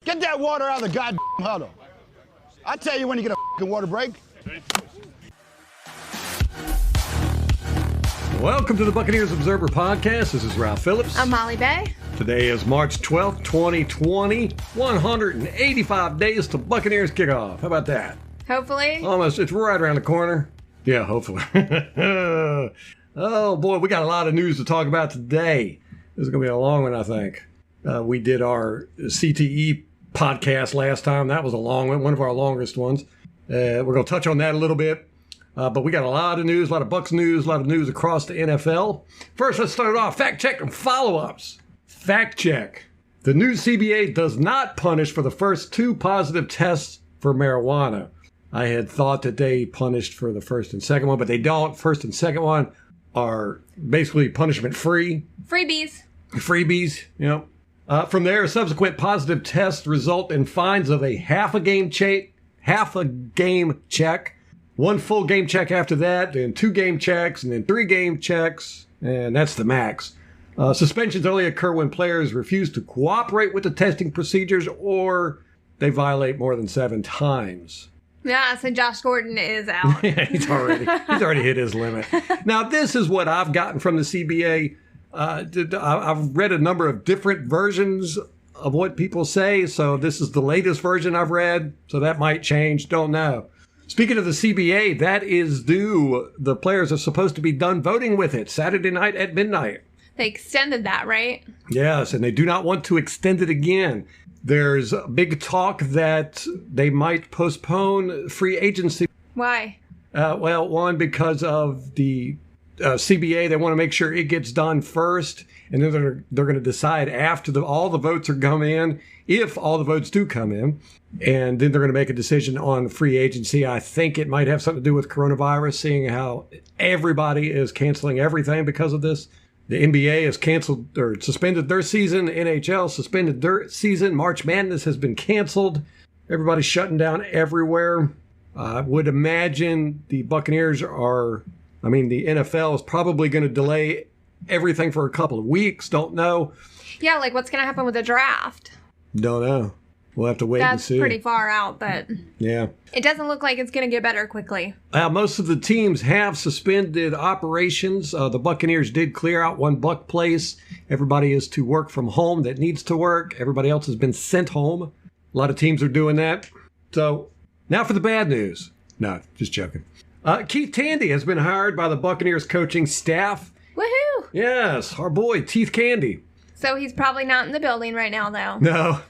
Get that water out of the goddamn huddle. I'll tell you when you get a fucking water break. Welcome to the Buccaneers Observer Podcast. This is Ralph Phillips. I'm Molly Bay. Today is March 12th, 2020. 185 days to Buccaneers kickoff. How about that? Hopefully. Almost. It's right around the corner. Yeah, hopefully. Oh, boy, we got a lot of news to talk about today. This is going to be a long one, I think. We did our CTE podcast last time. That was a long one, one of our longest ones. We're going to touch on that a little bit. But we got a lot of news, a lot of Bucs news, a lot of news across the NFL. First, let's start off. Fact check and follow-ups. Fact check. The new CBA does not punish for the first 2 positive tests for marijuana. I had thought that they punished for the first and second one, but they don't. First and second one are basically punishment-free. Freebies, you know. From there, subsequent positive tests result in fines of a half a game check, 1 full game check after that, then 2 game checks, and then 3 game checks, and that's the max. Suspensions only occur when players refuse to cooperate with the testing procedures or they violate more than 7 times. Yeah, so Josh Gordon is out. Yeah, he's already hit his limit. Now, this is what I've gotten from the CBA. I've read a number of different versions of what people say, so this is the latest version I've read, so that might change, don't know. Speaking of the CBA, that is due. The players are supposed to be done voting with it Saturday night at midnight. They extended that, right? Yes, and they do not want to extend it again. There's big talk that they might postpone free agency. Why? Well, one, because of the CBA. They want to make sure it gets done first, and then they're going to decide after all the votes are come in, if all the votes do come in, and then they're going to make a decision on free agency. I think it might have something to do with coronavirus, seeing how everybody is canceling everything because of this. The NBA has canceled or suspended their season. NHL suspended their season. March Madness has been canceled. Everybody's shutting down everywhere. I would imagine the NFL is probably going to delay everything for a couple of weeks. Don't know. Yeah, like what's going to happen with the draft? Don't know. We'll have to wait and see. That's pretty far out, but yeah, it doesn't look like it's going to get better quickly. Most of the teams have suspended operations. The Buccaneers did clear out One Buc Place. Everybody is to work from home that needs to work. Everybody else has been sent home. A lot of teams are doing that. So now for the bad news. No, just joking. Keith Tandy has been hired by the Buccaneers coaching staff. Woohoo! Yes, our boy, Teeth Candy. So he's probably not in the building right now, though. No.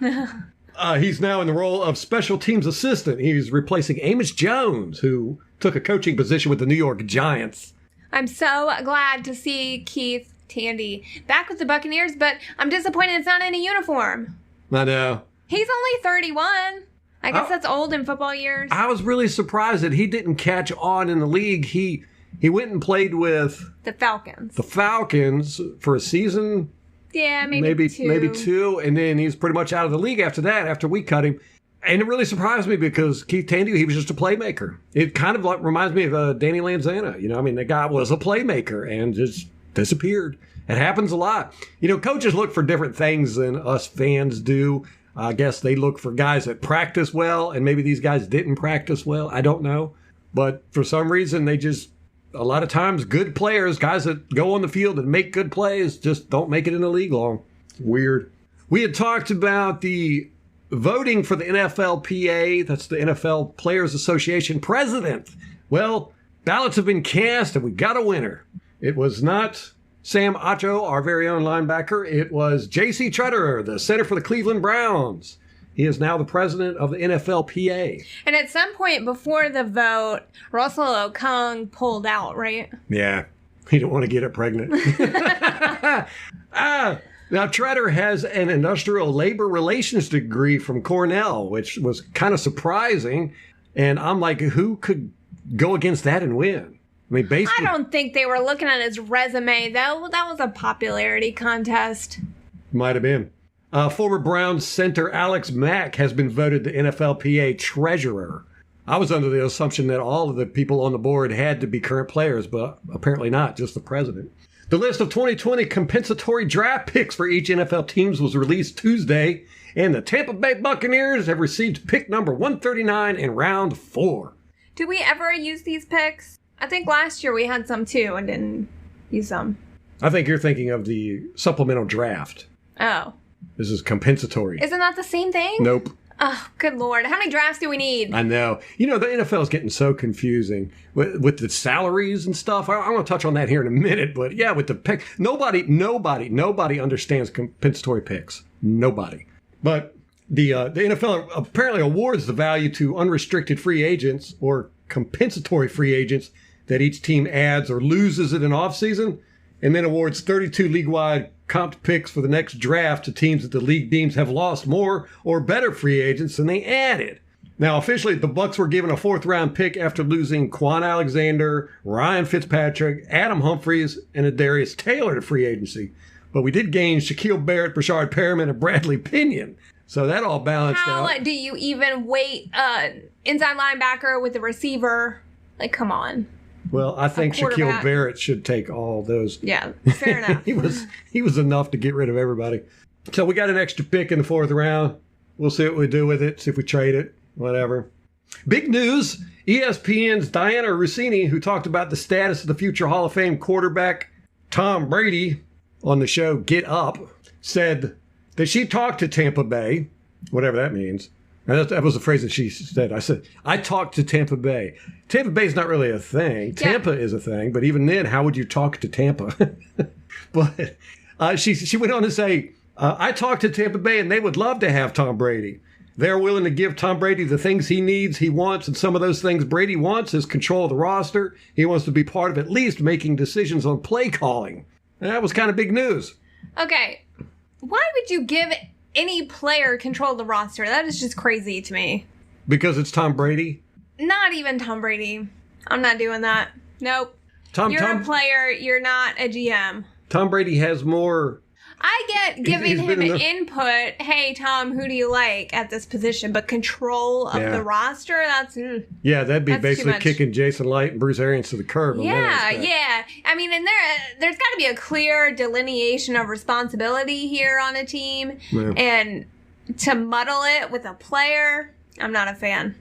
He's now in the role of special teams assistant. He's replacing Amos Jones, who took a coaching position with the New York Giants. I'm so glad to see Keith Tandy back with the Buccaneers, but I'm disappointed it's not in a uniform. I know. He's only 31. I guess that's old in football years. I was really surprised that he didn't catch on in the league. He went and played with the Falcons. The Falcons for a season. Yeah, maybe two. And then he's pretty much out of the league after that, after we cut him. And it really surprised me because Keith Tandy, he was just a playmaker. It kind of reminds me of Danny Lanzana. The guy was a playmaker and just disappeared. It happens a lot. Coaches look for different things than us fans do. I guess they look for guys that practice well, and maybe these guys didn't practice well. I don't know. But for some reason, a lot of times, good players, guys that go on the field and make good plays, just don't make it in the league long. Weird. We had talked about the voting for the NFLPA, that's the NFL Players Association president. Well, ballots have been cast, and we got a winner. It was not Sam Acho, our very own linebacker. It was J.C. Tretter, the center for the Cleveland Browns. He is now the president of the NFLPA. And at some point before the vote, Russell Okung pulled out, right? Yeah. He didn't want to get her pregnant. Now, Tretter has an industrial labor relations degree from Cornell, which was kind of surprising. And I'm like, who could go against that and win? Basically, I don't think they were looking at his resume, though. That was a popularity contest. Might have been. Former Browns center Alex Mack has been voted the NFLPA treasurer. I was under the assumption that all of the people on the board had to be current players, but apparently not, just the president. The list of 2020 compensatory draft picks for each NFL teams was released Tuesday, and the Tampa Bay Buccaneers have received pick number 139 in round 4. Do we ever use these picks? I think last year we had some too and didn't use them. I think you're thinking of the supplemental draft. Oh. This is compensatory. Isn't that the same thing? Nope. Oh, good Lord. How many drafts do we need? I know. The NFL is getting so confusing with the salaries and stuff. I want to touch on that here in a minute, but yeah, with the pick, nobody understands compensatory picks. Nobody. But the NFL apparently awards the value to unrestricted free agents or compensatory free agents that each team adds or loses in an offseason, and then awards 32 league-wide comped picks for the next draft to teams that the league deems have lost more or better free agents than they added. Now, officially, the Bucs were given a 4th-round pick after losing Quan Alexander, Ryan Fitzpatrick, Adam Humphries, and Adarius Taylor to free agency. But we did gain Shaquille Barrett, Brashard Perriman, and Bradley Pinion. So that all balanced out. How do you even weight inside linebacker with the receiver? Like, come on. Well, I think Shaquille Barrett should take all those. Yeah, fair enough. he was enough to get rid of everybody. So we got an extra pick in the 4th round. We'll see what we do with it, see if we trade it, whatever. Big news, ESPN's Diana Rossini, who talked about the status of the future Hall of Fame quarterback Tom Brady on the show Get Up, said that she talked to Tampa Bay, whatever that means. And that was the phrase that she said. I said, I talked to Tampa Bay. Tampa Bay is not really a thing. Yeah. Tampa is a thing. But even then, how would you talk to Tampa? But she went on to say, I talked to Tampa Bay, and they would love to have Tom Brady. They're willing to give Tom Brady the things he needs, he wants, and some of those things Brady wants is control of the roster. He wants to be part of at least making decisions on play calling. And that was kind of big news. Okay. Why would you give any player control of the roster? That is just crazy to me. Because it's Tom Brady? Not even Tom Brady. I'm not doing that. Nope. You're a player. You're not a GM. Tom Brady has more. I get giving him input. Hey, Tom, who do you like at this position? But control of the roster, that's... Yeah, that'd be basically kicking Jason Light and Bruce Arians to the curb. Yeah. I mean, and there's got to be a clear delineation of responsibility here on a team. Yeah. And to muddle it with a player, I'm not a fan.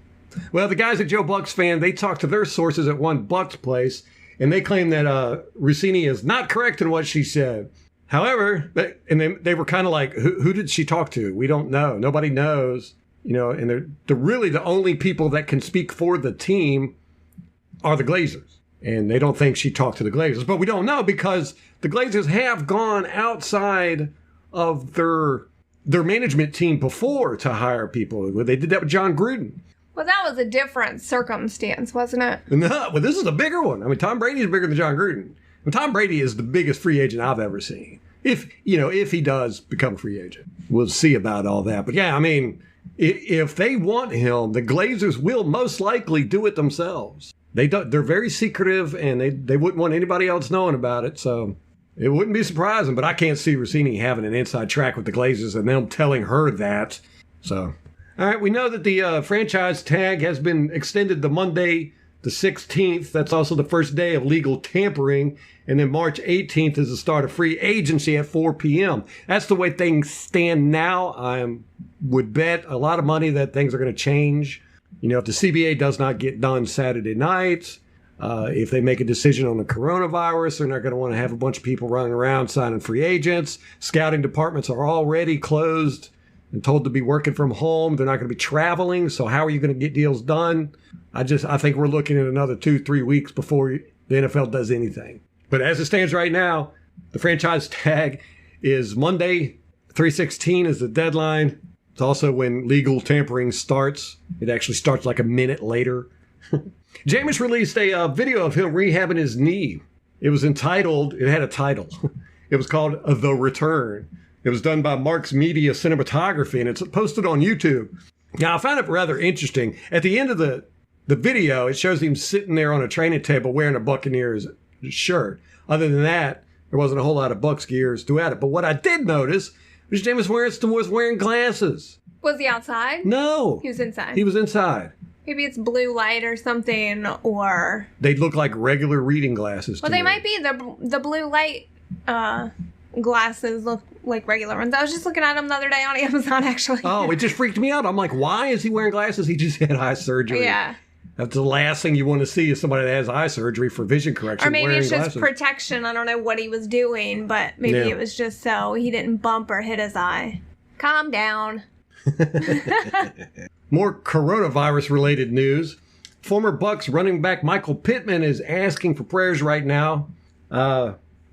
Well, the guys at Joe Buck's fan, they talked to their sources at One Buc Place, and they claim that Rossini is not correct in what she said. However, they were kind of like, who did she talk to? We don't know. Nobody knows. And they're really the only people that can speak for the team are the Glazers. And they don't think she talked to the Glazers. But we don't know because the Glazers have gone outside of their management team before to hire people. They did that with John Gruden. Well, that was a different circumstance, wasn't it? No, well, this is a bigger one. I mean, Tom Brady is bigger than John Gruden. Well, Tom Brady is the biggest free agent I've ever seen. If he does become a free agent, we'll see about all that. But yeah, I mean, if they want him, the Glazers will most likely do it themselves. They're very secretive, and they wouldn't want anybody else knowing about it. So it wouldn't be surprising. But I can't see Rossini having an inside track with the Glazers and them telling her that. So, all right, we know that the franchise tag has been extended to Monday the 16th. That's also the first day of legal tampering. And then March 18th is the start of free agency at 4 p.m. That's the way things stand now. I would bet a lot of money that things are going to change. If the CBA does not get done Saturday night, if they make a decision on the coronavirus, they're not going to want to have a bunch of people running around signing free agents. Scouting departments are already closed and told to be working from home. They're not going to be traveling. So how are you going to get deals done? I think we're looking at another 2-3 weeks before the NFL does anything. But as it stands right now, the franchise tag is Monday, 3/16 is the deadline. It's also when legal tampering starts. It actually starts like a minute later. Jameis released a video of him rehabbing his knee. It had a title. It was called The Return. It was done by Mark's Media Cinematography, and it's posted on YouTube. Now, I found it rather interesting. At the end of the video, it shows him sitting there on a training table wearing a Buccaneers shirt. Other than that, there wasn't a whole lot of Bucs gears throughout it. But what I did notice was Jameis was wearing glasses. Was he outside? No. He was inside. He was inside. Maybe it's blue light or something, or... They look like regular reading glasses. Well, they might be the blue light glasses look like regular ones. I was just looking at them the other day on Amazon, actually. Oh, it just freaked me out. I'm like, why is he wearing glasses? He just had eye surgery. Yeah. That's the last thing you want to see is somebody that has eye surgery for vision correction. Or maybe it's just glasses. protection. I don't know what he was doing, but maybe it was just so he didn't bump or hit his eye. Calm down. More coronavirus-related news. Former Bucs running back Michael Pittman is asking for prayers right now.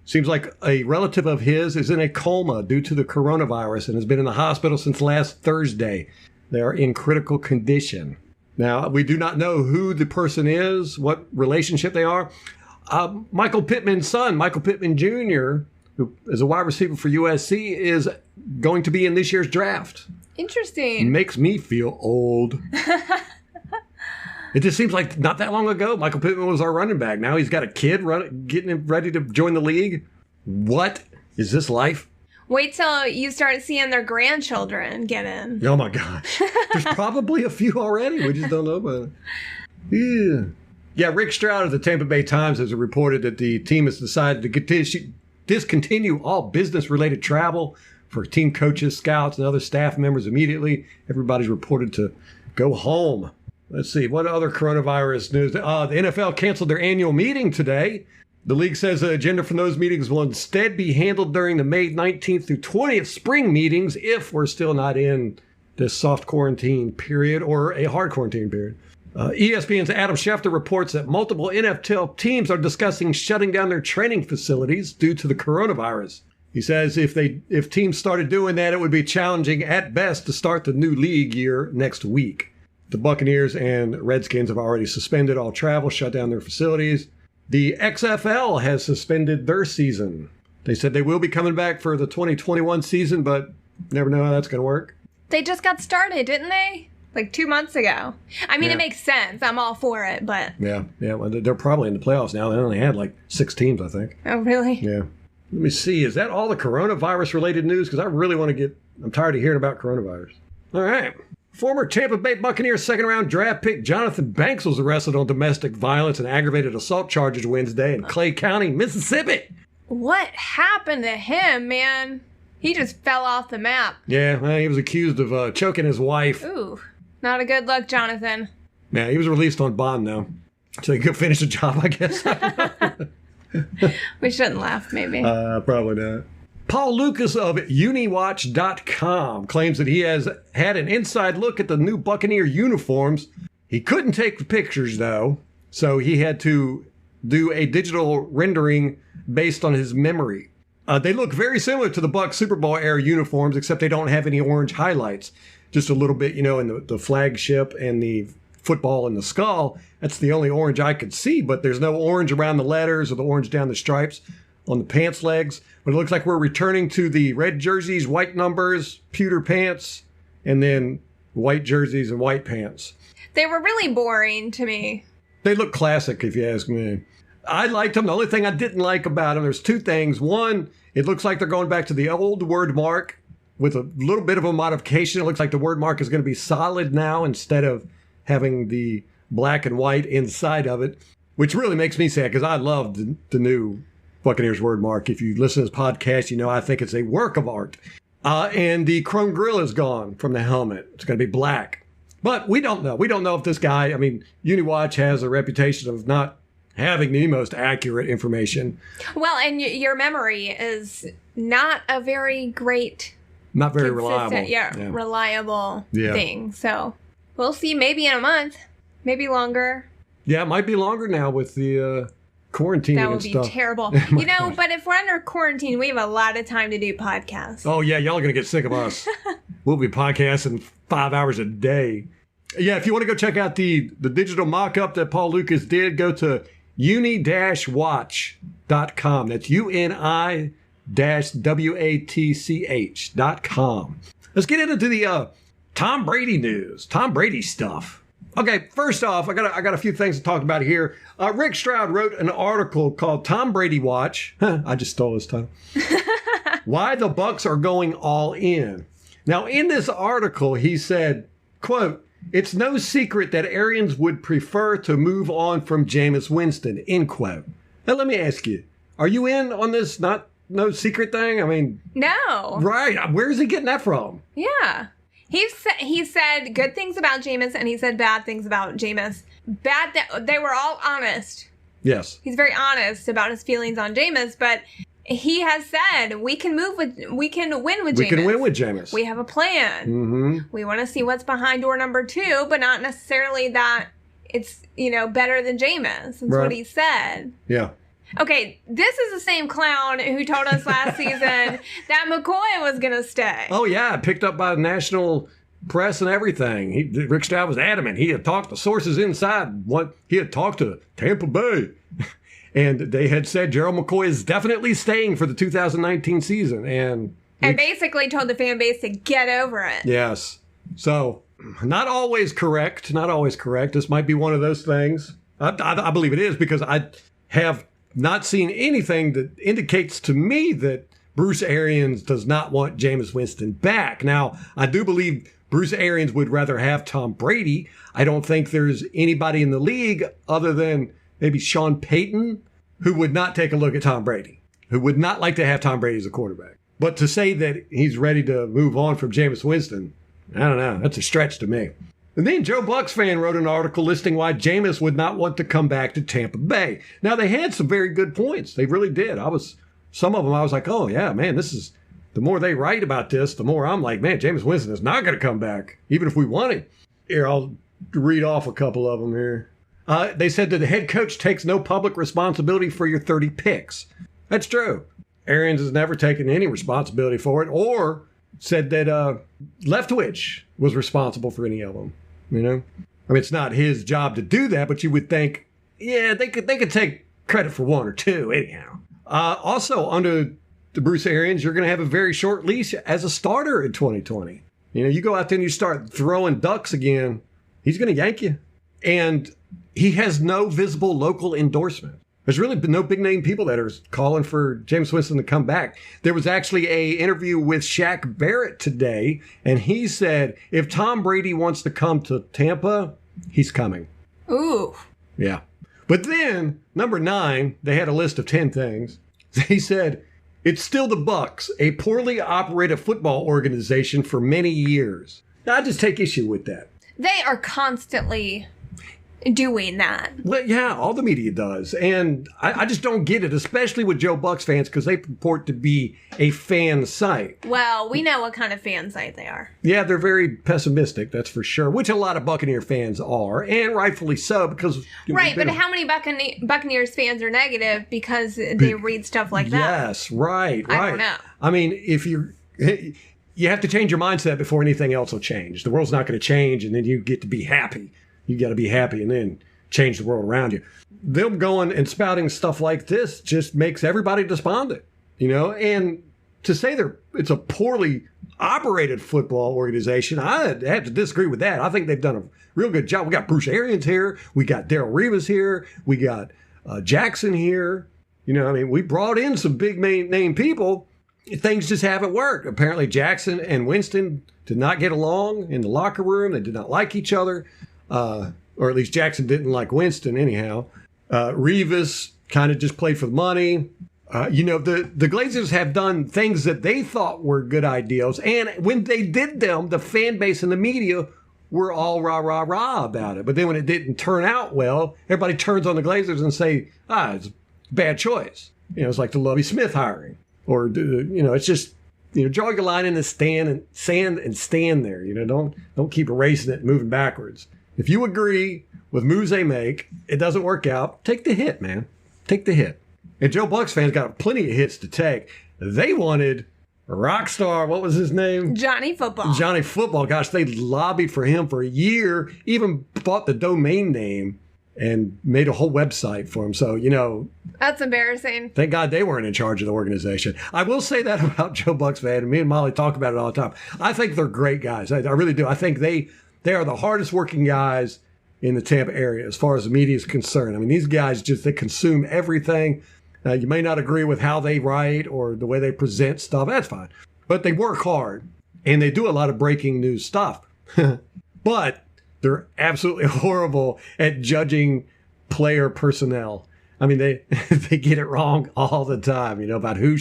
Seems like a relative of his is in a coma due to the coronavirus and has been in the hospital since last Thursday. They are in critical condition. Now, we do not know who the person is, what relationship they are. Michael Pittman's son, Michael Pittman Jr., who is a wide receiver for USC, is going to be in this year's draft. Interesting. Makes me feel old. It just seems like not that long ago, Michael Pittman was our running back. Now he's got a kid getting him ready to join the league. What is this life? Wait till you start seeing their grandchildren get in. Oh, my gosh. There's probably a few already. We just don't know about it. Yeah, Rick Stroud of the Tampa Bay Times has reported that the team has decided to discontinue all business-related travel for team coaches, scouts, and other staff members immediately. Everybody's reported to go home. Let's see. What other coronavirus news? The NFL canceled their annual meeting today. The league says the agenda for those meetings will instead be handled during the May 19th through 20th spring meetings if we're still not in this soft quarantine period or a hard quarantine period. ESPN's Adam Schefter reports that multiple NFL teams are discussing shutting down their training facilities due to the coronavirus. He says if teams started doing that, it would be challenging at best to start the new league year next week. The Buccaneers and Redskins have already suspended all travel, shut down their facilities. The XFL has suspended their season. They said they will be coming back for the 2021 season, but never know how that's going to work. They just got started, didn't they? Like 2 months ago. I mean, It makes sense. I'm all for it, but... Yeah. Well, they're probably in the playoffs now. They only had like 6 teams, I think. Oh, really? Yeah. Let me see. Is that all the coronavirus-related news? Because I really want to I'm tired of hearing about coronavirus. All right. Former Tampa Bay Buccaneers second-round draft pick Jonathan Banks was arrested on domestic violence and aggravated assault charges Wednesday in Clay County, Mississippi. What happened to him, man? He just fell off the map. Yeah, well, he was accused of choking his wife. Ooh, not a good look, Jonathan. Yeah, he was released on bond now. So he could finish the job, I guess. We shouldn't laugh, maybe. Probably not. Paul Lucas of Uniwatch.com claims that he has had an inside look at the new Buccaneer uniforms. He couldn't take the pictures, though, so he had to do a digital rendering based on his memory. They look very similar to the Bucs Super Bowl era uniforms, except they don't have any orange highlights. Just a little bit, in the flagship and the football and the skull. That's the only orange I could see, but there's no orange around the letters or the orange down the stripes on the pants legs. But it looks like we're returning to the red jerseys, white numbers, pewter pants, and then white jerseys and white pants. They were really boring to me. They look classic, if you ask me. I liked them. The only thing I didn't like about them, there's 2 things. One, it looks like they're going back to the old word mark with a little bit of a modification. It looks like the word mark is going to be solid now instead of having the black and white inside of it, which really makes me sad because I love the new Buccaneers word mark. If you listen to this podcast, I think it's a work of art. And the chrome grill is gone from the helmet. It's going to be black. But we don't know. We don't know if this guy, Uniwatch has a reputation of not having the most accurate information. Well, and your memory is not a very great... Not very reliable. Reliable thing. So we'll see maybe in a month, maybe longer. Yeah, it might be longer now with the quarantine and stuff. That would be terrible. But if we're under quarantine, we have a lot of time to do podcasts. Oh, yeah, y'all are going to get sick of us. We'll be podcasting 5 hours a day. Yeah, if you want to go check out the digital mock-up that Paul Lucas did, go to uni-watch.com. That's UNI-WATCH.com. Let's get into the Tom Brady news. Tom Brady stuff. Okay, first off, I got a few things to talk about here. Rick Stroud wrote an article called Tom Brady Watch. I just stole his title. Why the Bucs are going all in. Now, in this article, he said, quote, "It's no secret that Arians would prefer to move on from Jameis Winston," end quote. Now, let me ask you, are you in on this not no secret thing? I mean, No. right. Where is he getting that from? Yeah. He said good things about Jameis, and he said bad things about Jameis. They were all honest. Yes. He's very honest about his feelings on Jameis, but he has said we can win with Jameis. We can win with Jameis. We have a plan. Mm-hmm. We want to see what's behind door number 2, but not necessarily that it's, better than Jameis. That's what he said. Yeah. Okay, this is the same clown who told us last season that McCoy was going to stay. Oh, yeah. Picked up by the national press and everything. Rick Stroud was adamant. He had talked to sources inside. He had talked to Tampa Bay. And they had said Gerald McCoy is definitely staying for the 2019 season. And basically told the fan base to get over it. Yes. So, not always correct. Not always correct. This might be one of those things. I believe it is because I have not seen anything that indicates to me that Bruce Arians does not want Jameis Winston back. Now, I do believe Bruce Arians would rather have Tom Brady. I don't think there's anybody in the league other than maybe Sean Payton who would not take a look at Tom Brady, who would not like to have Tom Brady as a quarterback. But to say that he's ready to move on from Jameis Winston, I don't know. That's a stretch to me. And then Joe Bucks fan wrote an article listing why Jameis would not want to come back to Tampa Bay. Now, they had some very good points. They really did. Some of them I was like, oh, yeah, man, the more they write about this, the more I'm like, man, Jameis Winston is not going to come back, even if we want him. Here, I'll read off a couple of them here. They said that the head coach takes no public responsibility for your 30 picks. That's true. Arians has never taken any responsibility for it or said that Leftwich was responsible for any of them. I mean, it's not his job to do that, but you would think, yeah, they could take credit for one or two anyhow. Also, under the Bruce Arians, you're going to have a very short leash as a starter in 2020. You go out there and you start throwing ducks again, he's going to yank you. And he has no visible local endorsement. There's really been no big name people that are calling for Jameis Winston to come back. There was actually a interview with Shaq Barrett today, and he said if Tom Brady wants to come to Tampa, he's coming. Ooh. Yeah. But then, number 9, they had a list of 10 things. They said, it's still the Bucs, a poorly operated football organization for many years. Now, I just take issue with that. They are constantly doing that. Well, yeah, all the media does. And I just don't get it, especially with Joe Bucks fans, because they purport to be a fan site. Well, we know what kind of fan site they are. Yeah, they're very pessimistic, that's for sure, which a lot of Buccaneer fans are, and rightfully so, because... Right, but how many Buccaneers fans are negative because they read stuff like that? Yes, right. I don't know. I mean, if you have to change your mindset before anything else will change. The world's not going to change, and then you get to be happy. You got to be happy and then change the world around you. Them going and spouting stuff like this just makes everybody despondent, and to say it's a poorly operated football organization, I have to disagree with that. I think they've done a real good job. We got Bruce Arians here. We got Darrelle Revis here. We got Jackson here. We brought in some big name people. Things just haven't worked. Apparently Jackson and Winston did not get along in the locker room. They did not like each other. Or at least Jackson didn't like Winston anyhow. Revis kind of just played for the money. The Glazers have done things that they thought were good ideas. And when they did them, the fan base and the media were all rah, rah, rah about it. But then when it didn't turn out well, everybody turns on the Glazers and say, it's a bad choice. It's like the Lovie Smith hiring. Or, it's just, draw your line in the sand and stand there. Don't keep erasing it and moving backwards. If you agree with moves they make, it doesn't work out, take the hit, man. Take the hit. And Joe Bucks fans got plenty of hits to take. They wanted a rock star. What was his name? Johnny Football. Johnny Football. Gosh, they lobbied for him for a year, even bought the domain name and made a whole website for him. So, that's embarrassing. Thank God they weren't in charge of the organization. I will say that about Joe Bucks fan, and me and Molly talk about it all the time. I think they're great guys. I really do. I think they are the hardest working guys in the Tampa area as far as the media is concerned. I mean, these guys they consume everything. You may not agree with how they write or the way they present stuff. That's fine. But they work hard, and they do a lot of breaking news stuff. But they're absolutely horrible at judging player personnel. I mean, they they get it wrong all the time, about who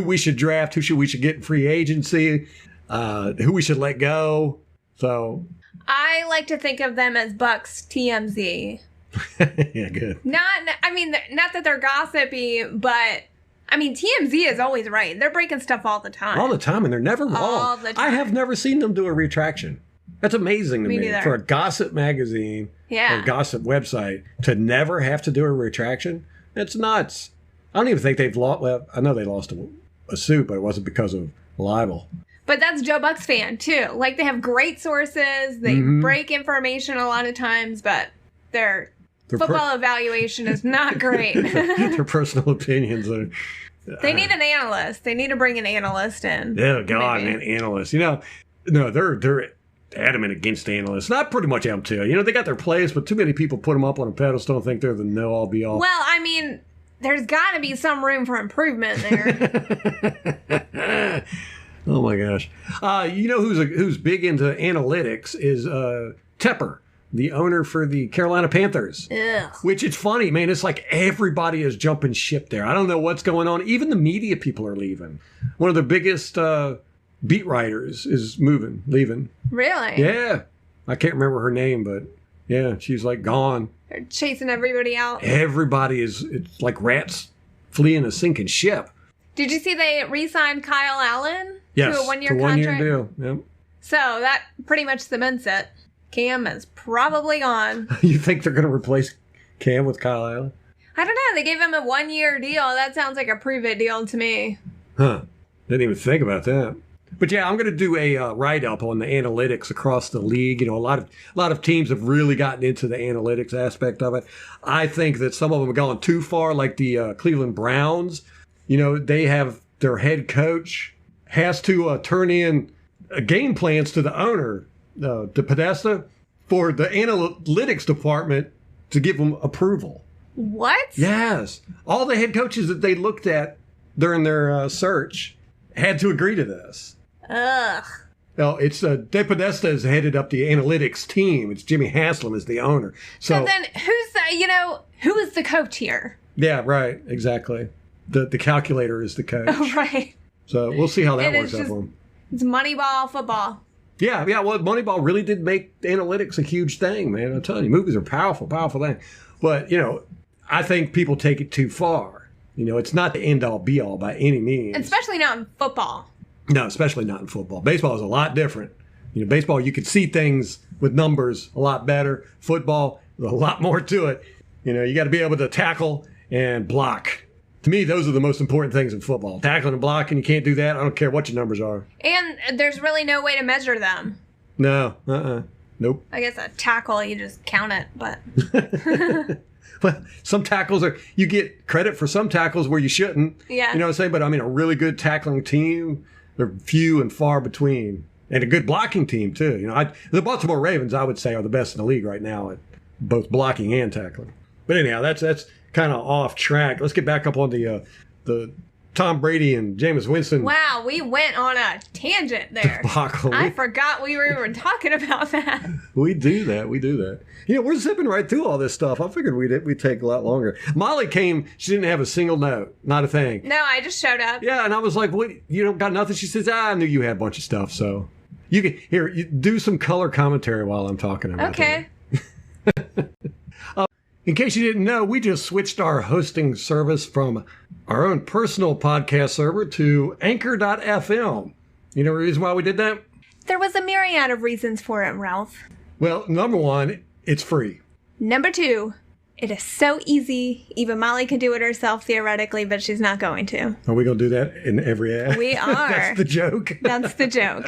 we should draft, who we should get in free agency, who we should let go. So I like to think of them as Bucks TMZ. yeah, good. Not that they're gossipy, but TMZ is always right. They're breaking stuff all the time. All the time, and they're never wrong. All the time. I have never seen them do a retraction. That's amazing to me. Neither. For a gossip magazine or gossip website to never have to do a retraction, that's nuts. I don't even think they've lost. Well, I know they lost a suit, but it wasn't because of libel. But that's Joe Buck's fan, too. Like, they have great sources. They break information a lot of times, but their football evaluation is not great. Their personal opinions are... They need an analyst. They need to bring an analyst in. Oh, God, man, analysts. No, they're adamant against analysts. And I pretty much am, too. They got their place, but too many people put them up on a pedestal and think they're the know-all, be-all. Well, there's got to be some room for improvement there. Oh my gosh! Who's big into analytics is Tepper, the owner for the Carolina Panthers. Ugh. Which it's funny, man. It's like everybody is jumping ship there. I don't know what's going on. Even the media people are leaving. One of the biggest beat writers is leaving. Really? Yeah, I can't remember her name, but yeah, she's like gone. They're chasing everybody out. It's like rats fleeing a sinking ship. Did you see they re-signed Kyle Allen yes, to a one-year to contract? One-year deal. Yep. So that pretty much cements it. Cam is probably gone. You think they're going to replace Cam with Kyle Allen? I don't know. They gave him a one-year deal. That sounds like a prove-it deal to me. Huh. Didn't even think about that. But yeah, I'm going to do a write-up on the analytics across the league. A lot of teams have really gotten into the analytics aspect of it. I think that some of them have gone too far, like the Cleveland Browns. They have their head coach has to turn in game plans to the owner, to Podesta, for the analytics department to give them approval. What? Yes. All the head coaches that they looked at during their search had to agree to this. Ugh. Well, it's De Podesta has headed up the analytics team. It's Jimmy Haslam is the owner. So then who is the coach here? Yeah, right. Exactly. The calculator is the coach. Oh, right. So we'll see how that works out for him. It's Moneyball football. Yeah. Well, Moneyball really did make analytics a huge thing, man. I'm telling you, movies are powerful thing. But, I think people take it too far. It's not the end-all, be-all by any means. Especially not in football. No, especially not in football. Baseball is a lot different. Baseball, you could see things with numbers a lot better. Football, there's a lot more to it. You got to be able to tackle and block. To me, those are the most important things in football. Tackling and blocking, you can't do that. I don't care what your numbers are. And there's really no way to measure them. No, nope. I guess a tackle, you just count it, but... Well, some tackles you get credit for some tackles where you shouldn't. Yeah. You know what I'm saying? But a really good tackling team, they're few and far between. And a good blocking team, too. The Baltimore Ravens, I would say, are the best in the league right now at both blocking and tackling. But anyhow, that's kind of off track. Let's get back up on the Tom Brady and Jameis Winston. Wow, we went on a tangent there. Debacle. I forgot we were even talking about that. We do that. We're zipping right through all this stuff. I figured we'd take a lot longer. Molly came. She didn't have a single note. Not a thing. No, I just showed up. Yeah, and I was like, "What? You don't got nothing?" She says, "I knew you had a bunch of stuff." So you can you do some color commentary while I'm talking about okay. that. In case you didn't know, we just switched our hosting service from our own personal podcast server to Anchor.fm. You know the reason why we did that? There was a myriad of reasons for it, Ralph. Well, number one, it's free. Number two, it is so easy. Even Molly could do it herself theoretically, but she's not going to. Are we going to do that in every ad? We are. That's the joke. That's the joke.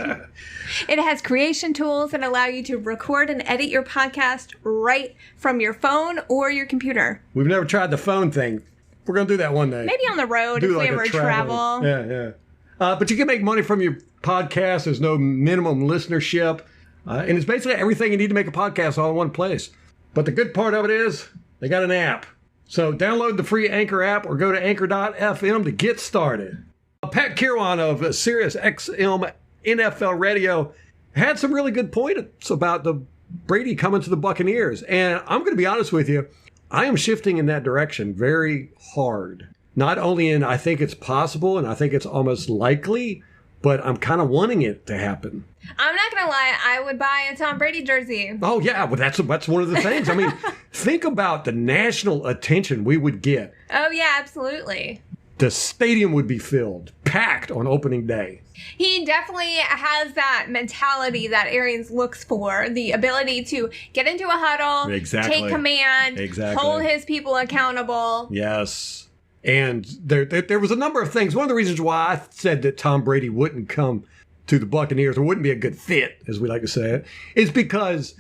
It has creation tools that allow you to record and edit your podcast right from your phone or your computer. We've never tried the phone thing. We're going to do that one day. Maybe on the road if we ever travel. Yeah. But you can make money from your podcast. There's no minimum listenership. And it's basically everything you need to make a podcast all in one place. But the good part of it is they got an app. So download the free Anchor app or go to Anchor.fm to get started. Pat Kirwan of Sirius XM NFL Radio had some really good points about the Brady coming to the Buccaneers. And I'm going to be honest with you. I am shifting in that direction very hard. Not only in I think it's possible and I think it's almost likely, but I'm kind of wanting it to happen. I'm not going to lie. I would buy a Tom Brady jersey. Oh, yeah. Well, that's one of the things. I mean, think about the national attention we would get. Oh, yeah, absolutely. The stadium would be filled, packed on opening day. He definitely has that mentality that Arians looks for, the ability to get into a huddle, take command, hold his people accountable. Yes. And there was a number of things. One of the reasons why I said that Tom Brady wouldn't come to the Buccaneers or wouldn't be a good fit, as we like to say it, is because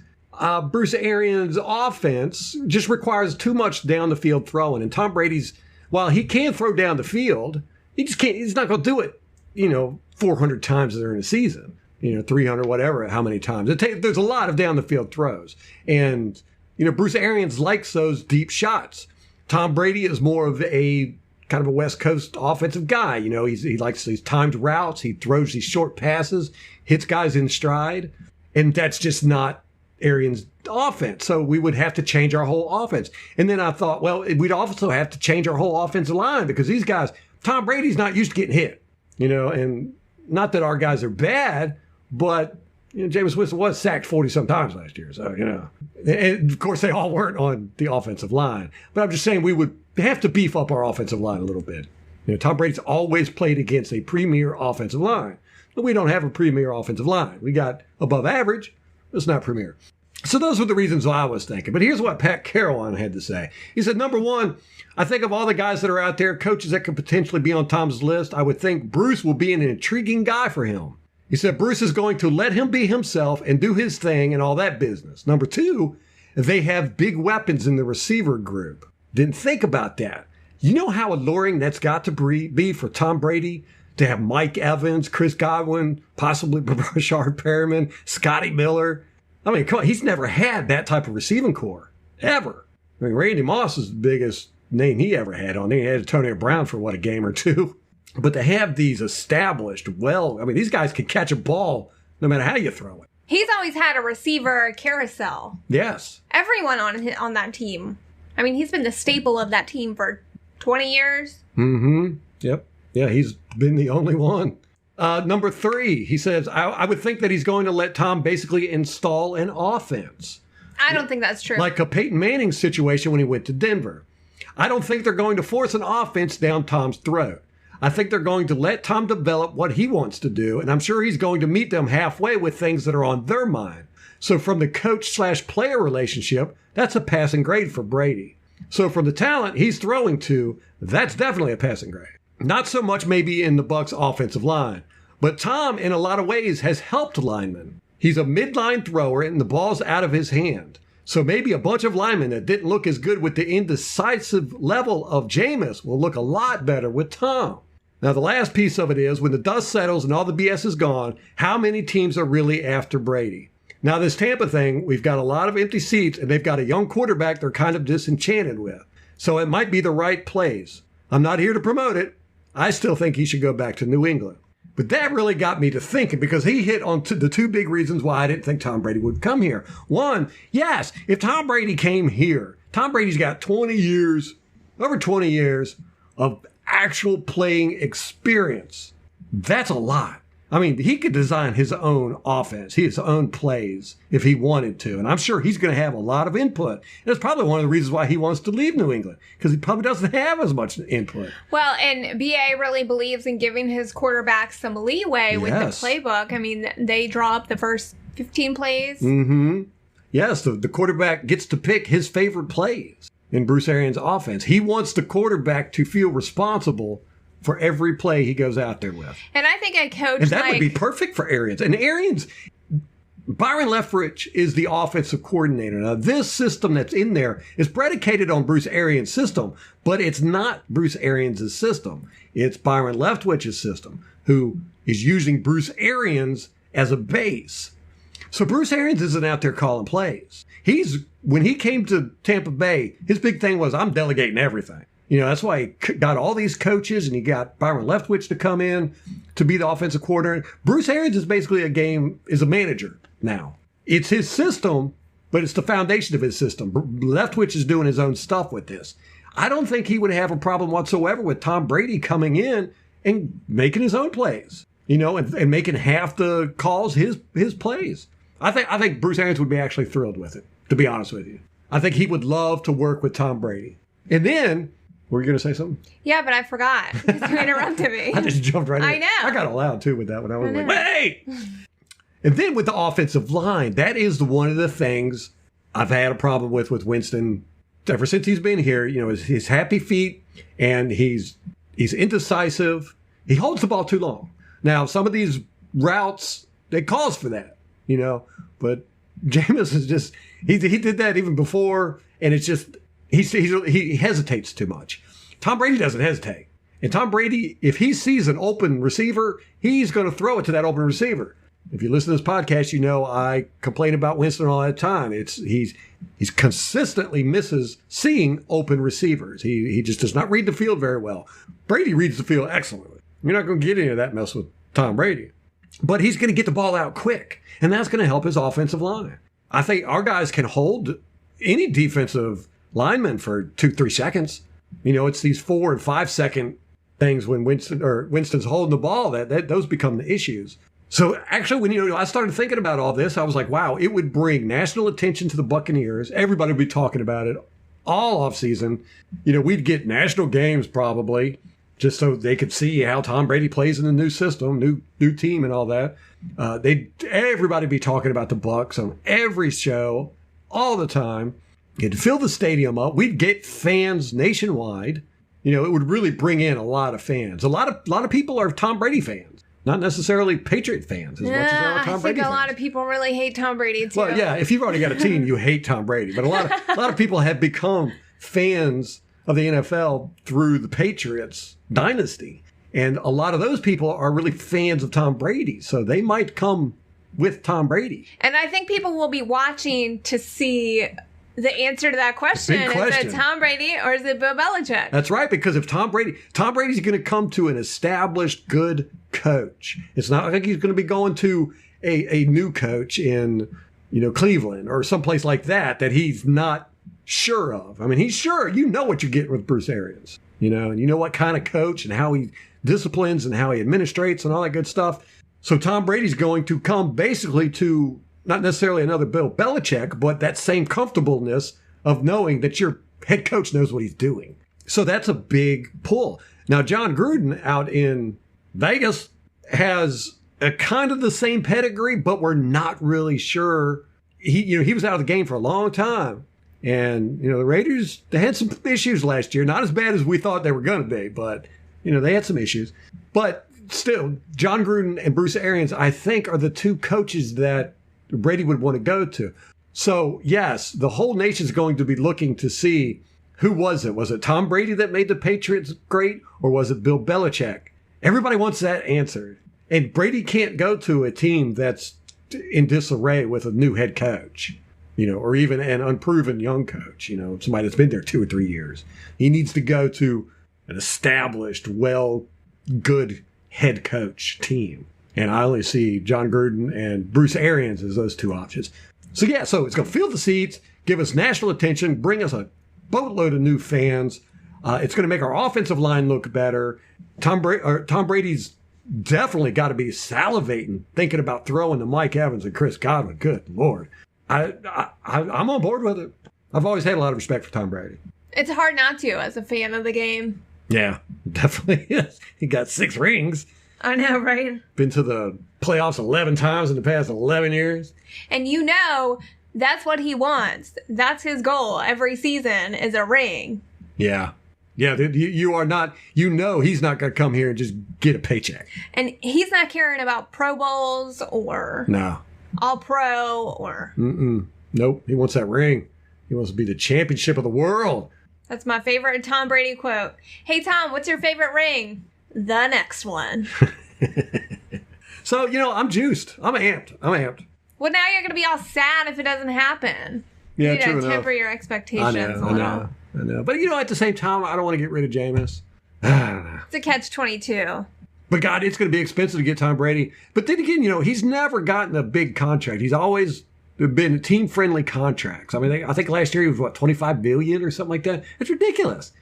Bruce Arians' offense just requires too much down the field throwing. And Tom Brady's, while he can throw down the field, he just can't. He's not going to do it, 400 times during a season, 300, whatever, how many times. There's a lot of down the field throws. And, Bruce Arians likes those deep shots. Tom Brady is more of a kind of a West Coast offensive guy. He likes these timed routes. He throws these short passes, hits guys in stride. And that's just not Arians' offense. So we would have to change our whole offense. And then I thought, well, we'd also have to change our whole offensive line because these guys, Tom Brady's not used to getting hit, and not that our guys are bad, but Jameis Winston was sacked 40-some times last year. So, and of course they all weren't on the offensive line. But I'm just saying we would have to beef up our offensive line a little bit. Tom Brady's always played against a premier offensive line. But we don't have a premier offensive line. We got above average. It's not premier. So those were the reasons why I was thinking. But here's what Pat Caroline had to say. He said, number one, I think of all the guys that are out there, coaches that could potentially be on Tom's list, I would think Bruce will be an intriguing guy for him. He said Bruce is going to let him be himself and do his thing and all that business. Number two, they have big weapons in the receiver group. Didn't think about that. You know how alluring that's got to be for Tom Brady to have Mike Evans, Chris Godwin, possibly Rashard Perriman, Scotty Miller. I mean, come on, he's never had that type of receiving core, ever. I mean, Randy Moss is the biggest name he ever had on there. He had Antonio Brown for, a game or two. But to have these established, these guys can catch a ball no matter how you throw it. He's always had a receiver carousel. Yes. Everyone on that team. I mean, he's been the staple of that team for 20 years. Mm-hmm. Yep. Yeah, he's been the only one. Number three, he says, I would think that he's going to let Tom basically install an offense. I don't think that's true. Like a Peyton Manning situation when he went to Denver. I don't think they're going to force an offense down Tom's throat. I think they're going to let Tom develop what he wants to do, and I'm sure he's going to meet them halfway with things that are on their mind. So from the coach/player relationship, that's a passing grade for Brady. So from the talent he's throwing to, that's definitely a passing grade. Not so much maybe in the Bucs offensive line, but Tom in a lot of ways has helped linemen. He's a midline thrower and the ball's out of his hand. So maybe a bunch of linemen that didn't look as good with the indecisive level of Jameis will look a lot better with Tom. Now, the last piece of it is when the dust settles and all the BS is gone, how many teams are really after Brady? Now, this Tampa thing, we've got a lot of empty seats and they've got a young quarterback they're kind of disenchanted with. So it might be the right plays. I'm not here to promote it. I still think he should go back to New England. But that really got me to thinking because he hit on the two big reasons why I didn't think Tom Brady would come here. One, yes, if Tom Brady came here, Tom Brady's got over 20 years of actual playing experience. That's a lot. I mean, he could design his own offense, his own plays if he wanted to. And I'm sure he's going to have a lot of input. And that's probably one of the reasons why he wants to leave New England, because he probably doesn't have as much input. Well, and BA really believes in giving his quarterback some leeway with the playbook. I mean, they draw up the first 15 plays. Mm-hmm. Yes, the quarterback gets to pick his favorite plays in Bruce Arians' offense. He wants the quarterback to feel responsible for every play he goes out there with. And I think a coach and that would be perfect for Arians. And Arians, Byron Leftwich is the offensive coordinator. Now, this system that's in there is predicated on Bruce Arians' system, but it's not Bruce Arians' system. It's Byron Leftwich's system, who is using Bruce Arians as a base. So Bruce Arians isn't out there calling plays. When he came to Tampa Bay, his big thing was, I'm delegating everything. That's why he got all these coaches and he got Byron Leftwich to come in to be the offensive coordinator. Bruce Arians is basically a manager now. It's his system, but it's the foundation of his system. Leftwich is doing his own stuff with this. I don't think he would have a problem whatsoever with Tom Brady coming in and making his own plays, and making half the calls his plays. I think Bruce Arians would be actually thrilled with it, to be honest with you. I think he would love to work with Tom Brady. And then, were you going to say something? Yeah, but I forgot because you interrupted me. I just jumped right in. I know. I got loud, too, with that one. I was like, wait! And then with the offensive line, that is one of the things I've had a problem with Winston ever since he's been here. His happy feet, and he's indecisive. He holds the ball too long. Now, some of these routes, they calls for that, but Jameis is just, he did that even before, and it's just, he hesitates too much. Tom Brady doesn't hesitate. And Tom Brady, if he sees an open receiver, he's going to throw it to that open receiver. If you listen to this podcast, I complain about Winston all that time. He's consistently misses seeing open receivers. He just does not read the field very well. Brady reads the field excellently. You're not going to get any of that mess with Tom Brady. But he's going to get the ball out quick, and that's going to help his offensive line. I think our guys can hold any defensive lineman for 2-3 seconds. It's these 4 and 5 second things when Winston's holding the ball that those become the issues. So actually, when I started thinking about all this, I was like, wow, it would bring national attention to the Buccaneers. Everybody would be talking about it all offseason. We'd get national games probably just so they could see how Tom Brady plays in the new system, new team and all that. Everybody be talking about the Bucs on every show all the time. It'd fill the stadium up. We'd get fans nationwide. It would really bring in a lot of fans. A lot of people are Tom Brady fans. Not necessarily Patriot fans as much as they are Tom Brady fans. I think a lot of people really hate Tom Brady too. Well, yeah, if you've already got a team, you hate Tom Brady. But a lot of people have become fans of the NFL through the Patriots dynasty. And a lot of those people are really fans of Tom Brady. So they might come with Tom Brady. And I think people will be watching to see the answer to that question. Big question. Is it Tom Brady or is it Bill Belichick? That's right, because if Tom Brady's going to come to an established good coach. It's not like he's going to be going to a new coach in, Cleveland or someplace like that he's not sure of. I mean, he's sure. What you're getting with Bruce Arians, and you know what kind of coach and how he disciplines and how he administrates and all that good stuff. So Tom Brady's going to come basically to not necessarily another Bill Belichick, but that same comfortableness of knowing that your head coach knows what he's doing. So that's a big pull. Now, John Gruden out in Vegas has a kind of the same pedigree, but we're not really sure. He was out of the game for a long time. And, the Raiders, they had some issues last year. Not as bad as we thought they were going to be, but, they had some issues. But still, John Gruden and Bruce Arians, I think, are the two coaches that Brady would want to go to. So, yes, the whole nation's going to be looking to see who was it? Was it Tom Brady that made the Patriots great, or was it Bill Belichick? Everybody wants that answered. And Brady can't go to a team that's in disarray with a new head coach, or even an unproven young coach, somebody that's been there 2 or 3 years. He needs to go to an established, good head coach team. And I only see John Gruden and Bruce Arians as those two options. So it's going to fill the seats, give us national attention, bring us a boatload of new fans. It's going to make our offensive line look better. Tom Brady's definitely got to be salivating, thinking about throwing to Mike Evans and Chris Godwin. Good Lord. I'm on board with it. I've always had a lot of respect for Tom Brady. It's hard not to as a fan of the game. Yeah, definitely is. He got 6 rings. I know, right? Been to the playoffs 11 times in the past 11 years. And that's what he wants. That's his goal every season is a ring. Yeah. Yeah, you are not, he's not going to come here and just get a paycheck. And he's not caring about Pro Bowls or All Pro or... Nope, he wants that ring. He wants to be the championship of the world. That's my favorite Tom Brady quote. Hey, Tom, what's your favorite ring? The next one. So, I'm juiced. I'm amped. Well, now you're going to be all sad if it doesn't happen. Yeah, you need true to temper your expectations a little. I know. But, at the same time, I don't want to get rid of Jameis. I don't know. It's a catch-22. But, God, it's going to be expensive to get Tom Brady. But then again, he's never gotten a big contract. He's always have been team-friendly contracts. I mean, I think last year he was, $25 billion or something like that? It's ridiculous.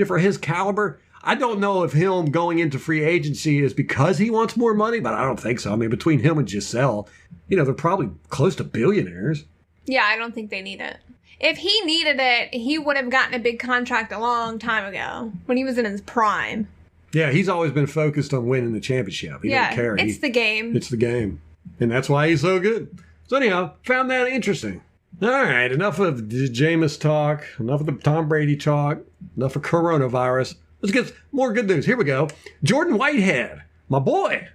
For his caliber, I don't know if him going into free agency is because he wants more money, but I don't think so. I mean, between him and Giselle, they're probably close to billionaires. Yeah, I don't think they need it. If he needed it, he would have gotten a big contract a long time ago when he was in his prime. Yeah, he's always been focused on winning the championship. He don't care. It's the game. It's the game. And that's why he's so good. So anyhow, found that interesting. All right, enough of Jameis talk, enough of the Tom Brady talk, enough of coronavirus. Let's get more good news. Here we go. Jordan Whitehead, my boy.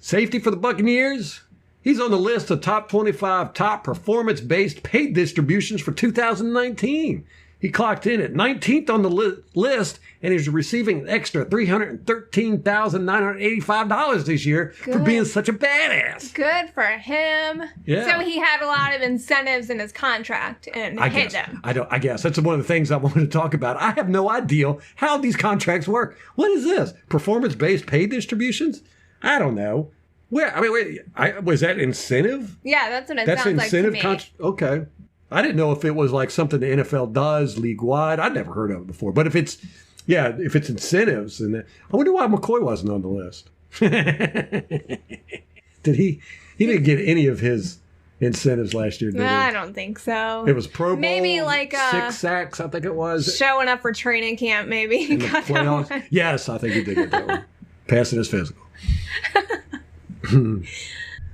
Safety for the Buccaneers. He's on the list of top 25 top performance-based paid distributions for 2019. He clocked in at 19th on the list, and he's receiving an extra $313,985 this year for being such a badass. Good for him. Yeah. So he had a lot of incentives in his contract and hit them. I guess that's one of the things I wanted to talk about. I have no idea how these contracts work. What is this? Performance-based paid distributions? I don't know. Was that incentive? Yeah, that's what it sounds like to me. Okay. I didn't know if it was like something the NFL does league-wide. I'd never heard of it before. But if it's incentives, and I wonder why McCoy wasn't on the list. Did he didn't get any of his incentives last year, did he? I don't think so. It was Pro Bowl, maybe like 6 sacks, I think it was. Showing up for training camp, maybe. Got that one. Yes, I think he did get that one. Passing his physical.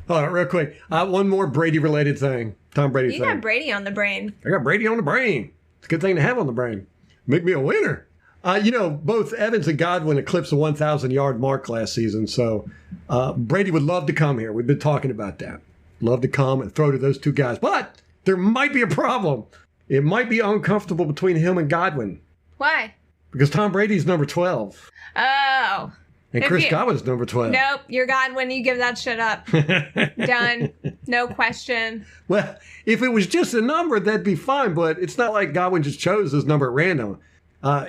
All right, real quick. One more Brady-related thing. Tom Brady thing. You got Brady on the brain. I got Brady on the brain. It's a good thing to have on the brain. Make me a winner. Both Evans and Godwin eclipsed the 1,000-yard mark last season, so Brady would love to come here. We've been talking about that. Love to come and throw to those two guys. But there might be a problem. It might be uncomfortable between him and Godwin. Why? Because Tom Brady's number 12. Oh. And Chris Godwin's number 12. Nope, you're Godwin. You give that shit up. Done. No question. Well, if it was just a number, that'd be fine. But it's not like Godwin just chose this number at random.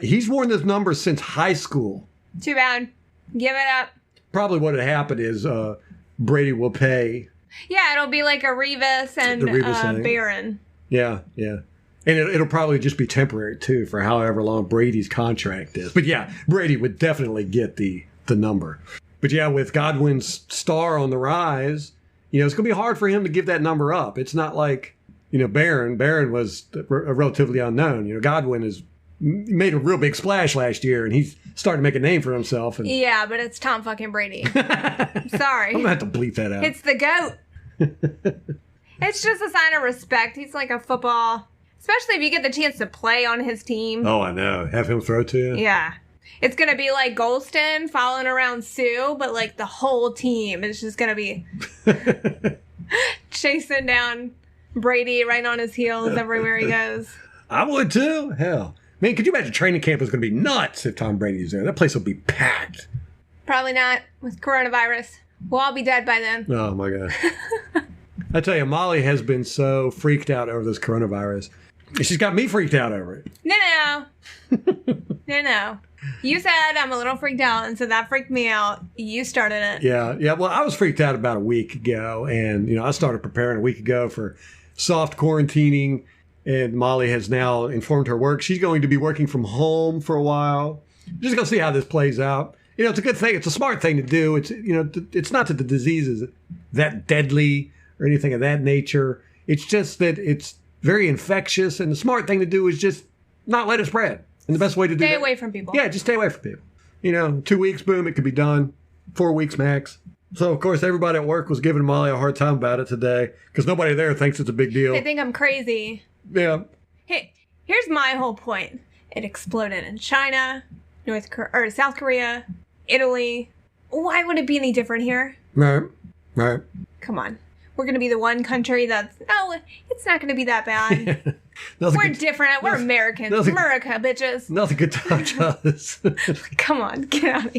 He's worn this number since high school. Too bad. Give it up. Probably what had happened is Brady will pay. Yeah, it'll be like a Revis and Barron. Yeah. And it'll probably just be temporary, too, for however long Brady's contract is. But yeah, Brady would definitely get the number. But yeah, with Godwin's star on the rise, it's going to be hard for him to give that number up. It's not like, Barron. Barron was relatively unknown. Godwin has made a real big splash last year, and he's starting to make a name for himself. And yeah, but it's Tom fucking Brady. Sorry. I'm going to have to bleep that out. It's the GOAT. It's just a sign of respect. He's like a football, especially if you get the chance to play on his team. Oh, I know. Have him throw to you? Yeah. It's going to be like Golston following around Sue, but like the whole team is just going to be chasing down Brady right on his heels everywhere he goes. I would too. Hell. Man, could you imagine training camp is going to be nuts if Tom Brady's there? That place will be packed. Probably not with coronavirus. We'll all be dead by then. Oh, my God. I tell you, Molly has been so freaked out over this coronavirus. She's got me freaked out over it. No. You said I'm a little freaked out, and so that freaked me out. You started it. Yeah. Well, I was freaked out about a week ago, and, I started preparing a week ago for soft quarantining, and Molly has now informed her work. She's going to be working from home for a while. Just going to see how this plays out. It's a good thing. It's a smart thing to do. It's, it's not that the disease is that deadly or anything of that nature. It's just that it's very infectious, and the smart thing to do is just not let it spread. And the best way to do that... Stay away from people. Yeah, just stay away from people. 2 weeks, boom, it could be done. 4 weeks max. So, of course, everybody at work was giving Molly a hard time about it today because nobody there thinks it's a big deal. They think I'm crazy. Yeah. Hey, here's my whole point. It exploded in China, South Korea, Italy. Why would it be any different here? Right. Come on. We're going to be the one country that's... Oh, it's not going to be that bad. We're different. We're Americans. America, bitches. Nothing could touch us. Come on. Get out of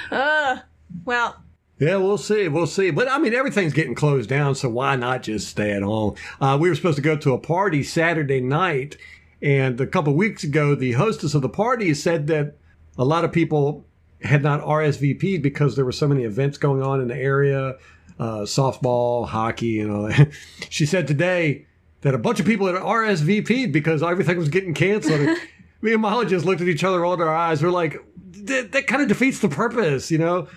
here. Well. Yeah, we'll see. But, everything's getting closed down, so why not just stay at home? We were supposed to go to a party Saturday night, and a couple of weeks ago, the hostess of the party said that a lot of people had not RSVP'd because there were so many events going on in the area. softball, hockey, and all that. She said today that a bunch of people had RSVP'd because everything was getting canceled. And me and Molly just looked at each other, rolled our eyes. We're like, that kind of defeats the purpose, you know?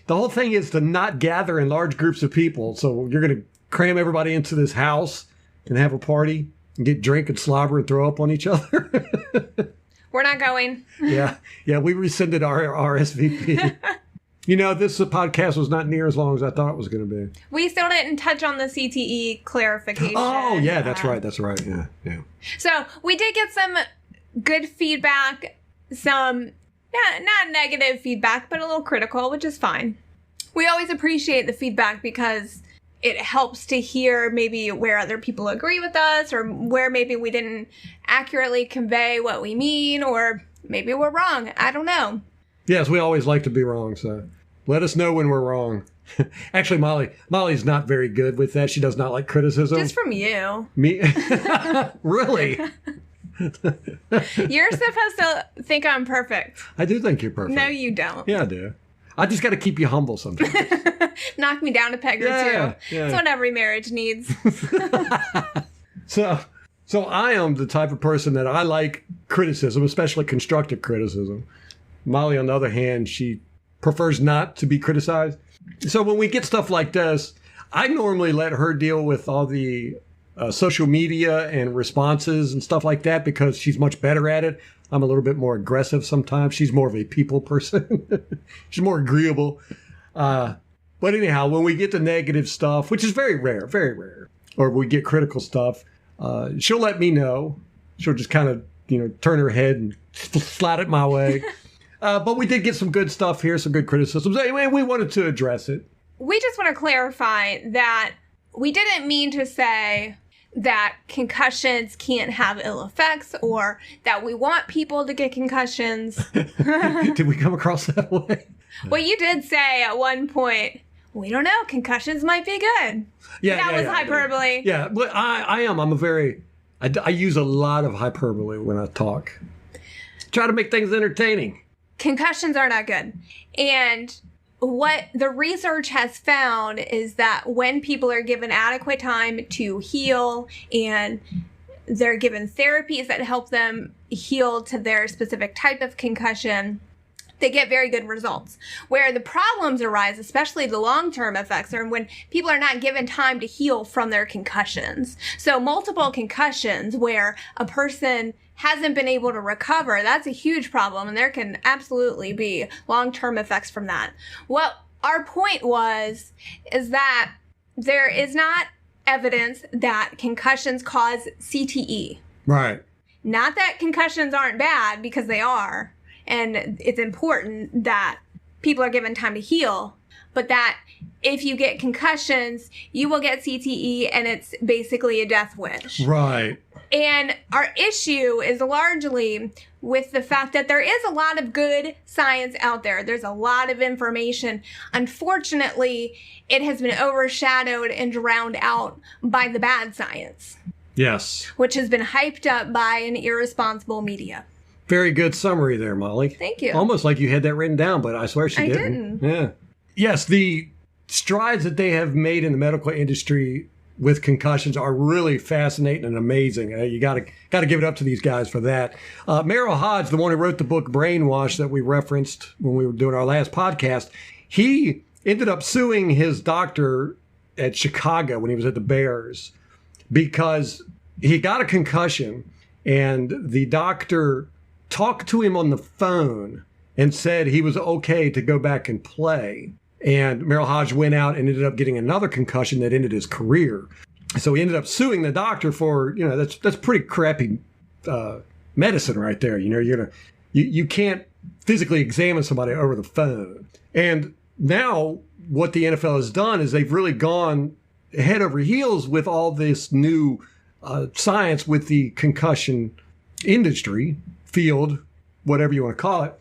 The whole thing is to not gather in large groups of people. So you're going to cram everybody into this house and have a party and get drink and slobber and throw up on each other. We're not going. Yeah, we rescinded our RSVP. You know, this podcast was not near as long as I thought it was going to be. We still didn't touch on the CTE clarification. Oh, yeah, that's right. Yeah. So we did get some good feedback, some not negative feedback, but a little critical, which is fine. We always appreciate the feedback because it helps to hear maybe where other people agree with us or where maybe we didn't accurately convey what we mean or maybe we're wrong. I don't know. Yes, we always like to be wrong, so let us know when we're wrong. Actually, Molly's not very good with that. She does not like criticism. Just from you. Me? Really? You're supposed to think I'm perfect. I do think you're perfect. No, you don't. Yeah, I do. I just got to keep you humble sometimes. Knock me down a peg or two. Yeah. That's what every marriage needs. So I am the type of person that I like criticism, especially constructive criticism. Molly, on the other hand, she prefers not to be criticized. So when we get stuff like this, I normally let her deal with all the social media and responses and stuff like that because she's much better at it. I'm a little bit more aggressive sometimes. She's more of a people person. She's more agreeable. But anyhow, when we get to negative stuff, which is very rare, or we get critical stuff, she'll let me know. She'll just kind of, turn her head and slide it my way. But we did get some good stuff here, some good criticisms. Anyway, we wanted to address it. We just want to clarify that we didn't mean to say that concussions can't have ill effects or that we want people to get concussions. Did we come across that way? Well, you did say at one point, we don't know, concussions might be good. Yeah, that was hyperbole. Yeah, but I am. I use a lot of hyperbole when I talk. Try to make things entertaining. Concussions are not good. And what the research has found is that when people are given adequate time to heal and they're given therapies that help them heal to their specific type of concussion, they get very good results. Where the problems arise, especially the long-term effects, are when people are not given time to heal from their concussions. So multiple concussions where a person hasn't been able to recover, that's a huge problem, and there can absolutely be long-term effects from that. What our point is that there is not evidence that concussions cause CTE. Right. Not that concussions aren't bad, because they are, and it's important that people are given time to heal, but that if you get concussions, you will get CTE, and it's basically a death wish. Right. And our issue is largely with the fact that there is a lot of good science out there. There's a lot of information. Unfortunately, it has been overshadowed and drowned out by the bad science. Yes. Which has been hyped up by an irresponsible media. Very good summary there, Molly. Thank you. Almost like you had that written down, but I swear she didn't. Yeah. Yes, the strides that they have made in the medical industry with concussions are really fascinating and amazing. You got to give it up to these guys for that. Merrill Hodge, the one who wrote the book Brainwash that we referenced when we were doing our last podcast, he ended up suing his doctor at Chicago when he was at the Bears because he got a concussion and the doctor talked to him on the phone and said he was okay to go back and play. And Merrill Hodge went out and ended up getting another concussion that ended his career. So he ended up suing the doctor for, that's pretty crappy medicine right there. You can't physically examine somebody over the phone. And now what the NFL has done is they've really gone head over heels with all this new science with the concussion industry, field, whatever you want to call it.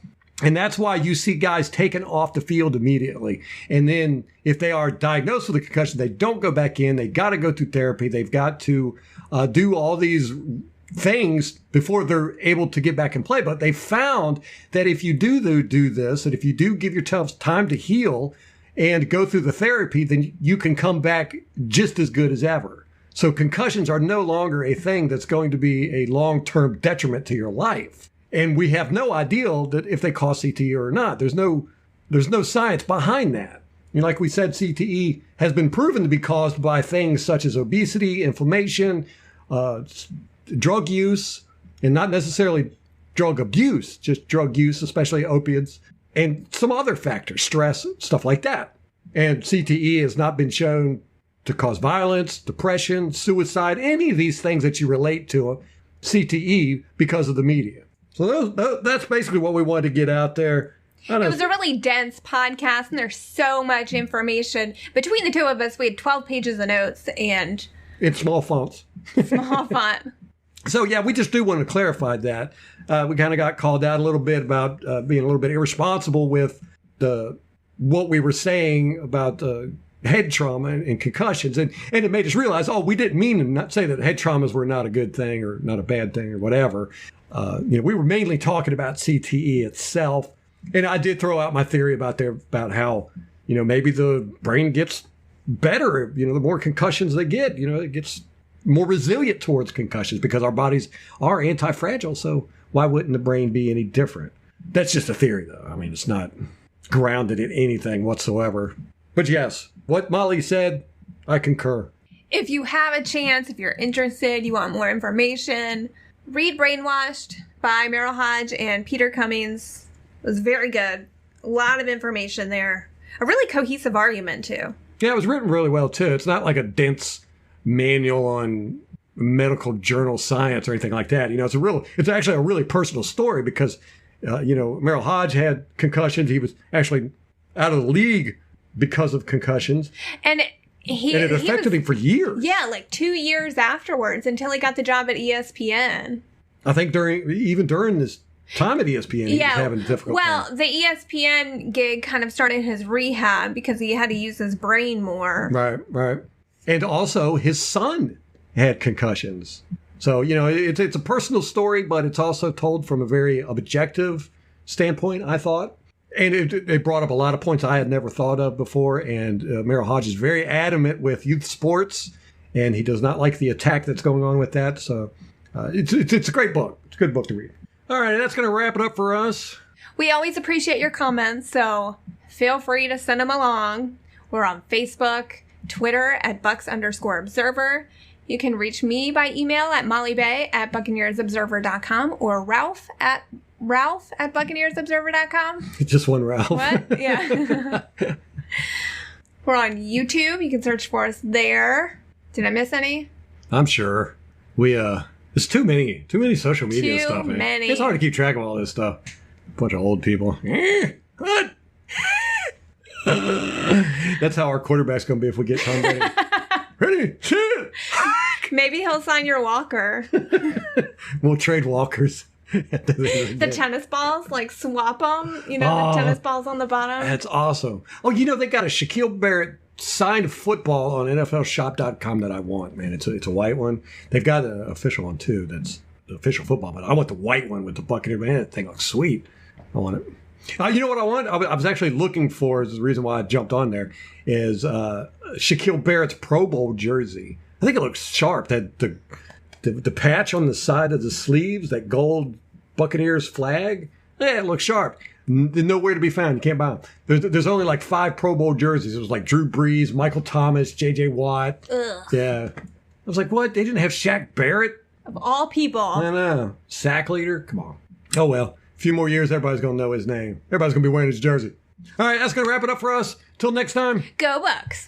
And that's why you see guys taken off the field immediately. And then if they are diagnosed with a concussion, they don't go back in. They got to go through therapy. They've got to do all these things before they're able to get back and play. But they found that if you do this, and if you do give yourself time to heal and go through the therapy, then you can come back just as good as ever. So concussions are no longer a thing that's going to be a long-term detriment to your life. And we have no idea that if they cause CTE or not. There's no science behind that. And like we said, CTE has been proven to be caused by things such as obesity, inflammation, drug use, and not necessarily drug abuse, just drug use, especially opiates, and some other factors, stress, stuff like that. And CTE has not been shown to cause violence, depression, suicide, any of these things that you relate to CTE because of the media. So that's basically what we wanted to get out there. It was a really dense podcast, and there's so much information. Between the two of us, we had 12 pages of notes, and... in small fonts. Small font. So, yeah, we just do want to clarify that. We kind of got called out a little bit about being a little bit irresponsible with what we were saying about head trauma and concussions. And it made us realize, we didn't mean to not say that head traumas were not a good thing or not a bad thing or whatever. We were mainly talking about CTE itself. And I did throw out my theory about how, maybe the brain gets better, the more concussions they get, it gets more resilient towards concussions because our bodies are anti-fragile. So why wouldn't the brain be any different? That's just a theory, though. I mean, it's not grounded in anything whatsoever. But yes, what Molly said, I concur. If you have a chance, if you're interested, you want more information, read Brainwashed by Meryl Hodge and Peter Cummings. It was very good. A lot of information there. A really cohesive argument, too. Yeah, it was written really well, too. It's not like a dense manual on medical journal science or anything like that. It's actually a really personal story because, Meryl Hodge had concussions. He was actually out of the league because of concussions. And it affected him for years. Yeah, like 2 years afterwards until he got the job at ESPN. I think during this time at ESPN, he was having a difficult time. The ESPN gig kind of started his rehab because he had to use his brain more. Right. And also, his son had concussions. So, it's a personal story, but it's also told from a very objective standpoint, I thought. And it brought up a lot of points I had never thought of before. And Meryl Hodge is very adamant with youth sports, and he does not like the attack that's going on with that. So it's a great book. It's a good book to read. All right, that's going to wrap it up for us. We always appreciate your comments, so feel free to send them along. We're on Facebook, Twitter at Bucs_Observer. You can reach me by email at mollybay@buccaneersobserver.com or Ralph at Buccaneersobserver.com. Just one Ralph. What? Yeah. We're on YouTube. You can search for us there. Did I miss any? I'm sure. There's too many social media stuff. Too many. It's hard to keep track of all this stuff. Bunch of old people. What? That's how our quarterback's going to be if we get Tom Brady. Ready? Shoot! Maybe he'll sign your walker. We'll trade walkers. The tennis balls, swap them. The tennis balls on the bottom. That's awesome. Oh, they got a Shaquille Barrett signed football on NFLshop.com that I want, man. It's a white one. They've got an official one, too. That's the official football, but I want the white one with the Buccaneer. Man, that thing looks sweet. I want it. You know what I want? I was actually looking for, is the reason why I jumped on there, is Shaquille Barrett's Pro Bowl jersey. I think it looks sharp. That the patch on the side of the sleeves, that gold Buccaneers flag, it looks sharp. Nowhere to be found. You can't buy them. There's only 5 Pro Bowl jerseys. It was Drew Brees, Michael Thomas, J.J. Watt. Ugh. Yeah. I was like, what? They didn't have Shaq Barrett? Of all people. I know. Sack leader? Come on. Oh, well. A few more years, everybody's going to know his name. Everybody's going to be wearing his jersey. All right, that's going to wrap it up for us. Till next time. Go Bucs.